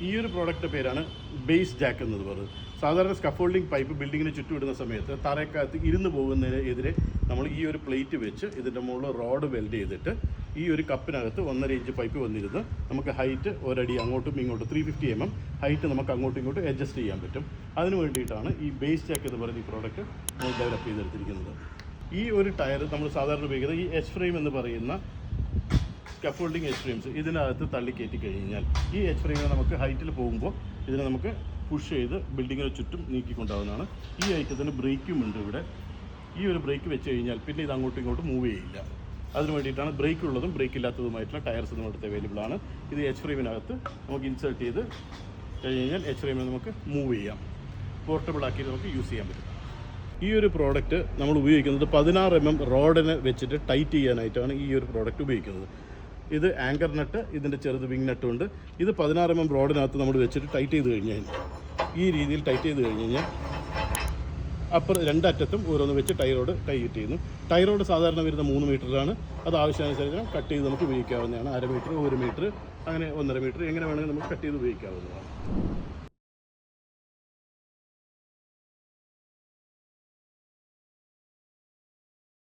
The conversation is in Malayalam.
ഈ ഒരു പ്രോഡക്റ്റ് പേരാണ് ബേസ് ജാക്ക് എന്നത് പറയുന്നത്. സാധാരണ സ്കഫോൾഡിംഗ് പൈപ്പ് ബിൽഡിങ്ങിന് ചുറ്റുമിടുന്ന സമയത്ത് തറയ്ക്കകത്ത് ഇരുന്ന് പോകുന്നതിനെതിരെ നമ്മൾ ഈ ഒരു പ്ലേറ്റ് വെച്ച് ഇതിൻ്റെ മുകളിൽ റോഡ് വെൽഡ് ചെയ്തിട്ട് ഈ ഒരു കപ്പിനകത്ത് 1.5 ഇഞ്ച് പൈപ്പ് വന്നിരുന്ന് നമുക്ക് ഹൈറ്റ് ഒരടി അങ്ങോട്ടും ഇങ്ങോട്ടും 350 mm ഹൈറ്റ് നമുക്ക് അങ്ങോട്ടും ഇങ്ങോട്ടും അഡ്ജസ്റ്റ് ചെയ്യാൻ പറ്റും. അതിന് വേണ്ടിയിട്ടാണ് ഈ ബേസ് ജാക്ക് എന്ന് പറയുന്ന ഈ പ്രോഡക്റ്റ് നമ്മൾ ഡെവലപ്പ് ചെയ്തെടുത്തിരിക്കുന്നത്. ഈ ഒരു ടയർ നമ്മൾ സാധാരണ ഉപയോഗിക്കുന്നത് ഈ എച്ച് ഫ്രെയിം എന്ന് പറയുന്ന സ്കഫോൾഡിംഗ് എച്ച് ഫ്രെയിംസ് ഇതിനകത്ത് തള്ളിക്കയറ്റി കഴിഞ്ഞാൽ ഈ എച്ച് ഫ്രെയിമിൽ നമുക്ക് ഹൈറ്റിൽ പോകുമ്പോൾ ഇതിനെ നമുക്ക് പുഷ് ചെയ്ത് ബിൽഡിങ്ങിന് ചുറ്റും നീക്കിക്കൊണ്ടാവുന്നതാണ്. ഈ ഐറ്റത്തിന് ബ്രേക്കും ഉണ്ട് ഇവിടെ. ഈ ഒരു ബ്രേക്ക് വെച്ച് കഴിഞ്ഞാൽ പിന്നെ ഇത് അങ്ങോട്ടും ഇങ്ങോട്ടും മൂവ് ചെയ്യില്ല. അതിന് വേണ്ടിയിട്ടാണ് ബ്രേക്ക് ഉള്ളതും ബ്രേക്ക് ഇല്ലാത്തതുമായിട്ടുള്ള ടയർസ് നമ്മുടെ അടുത്ത് അവൈലബിൾ ആണ്. ഇത് എച്ച് ഫ്രെയിമിനകത്ത് നമുക്ക് ഇൻസേർട്ട് ചെയ്ത് കഴിഞ്ഞാൽ എച്ച് ഫ്രെയിമിൽ നമുക്ക് മൂവ് ചെയ്യാം, പോർട്ടബിൾ ആക്കി നമുക്ക് യൂസ് ചെയ്യാൻ പറ്റും. ഈ ഒരു പ്രോഡക്റ്റ് നമ്മൾ ഉപയോഗിക്കുന്നത് 16 mm റോഡിനെ വെച്ചിട്ട് ടൈറ്റ് ചെയ്യാനായിട്ടാണ് ഈ ഒരു പ്രോഡക്റ്റ് ഉപയോഗിക്കുന്നത്. ഇത് ആങ്കർ നട്ട്, ഇതിൻ്റെ ചെറുത് വിങ് നട്ടും ഉണ്ട്. ഇത് 16 mm റോഡിനകത്ത് നമ്മൾ വെച്ചിട്ട് ടൈറ്റ് ചെയ്ത് കഴിഞ്ഞാൽ ഈ രീതിയിൽ ടൈറ്റ് ചെയ്ത് കഴിഞ്ഞ് കഴിഞ്ഞാൽ അപ്പുറം രണ്ടറ്റത്തും ഓരോന്ന് വെച്ച് ടൈറോഡ് ടൈറ്റ് ചെയ്യുന്നു. ടൈറോഡ് സാധാരണ വരുന്ന 3 മീറ്ററാണ്. അത് ആവശ്യാനുസരണം കട്ട് ചെയ്ത് നമുക്ക് ഉപയോഗിക്കാവുന്നതാണ്. 1/2 മീറ്റർ, 1 മീറ്റർ, അങ്ങനെ 1.5 മീറ്റർ എങ്ങനെ വേണമെങ്കിൽ നമുക്ക് കട്ട് ചെയ്ത് ഉപയോഗിക്കാവുന്നതാണ്.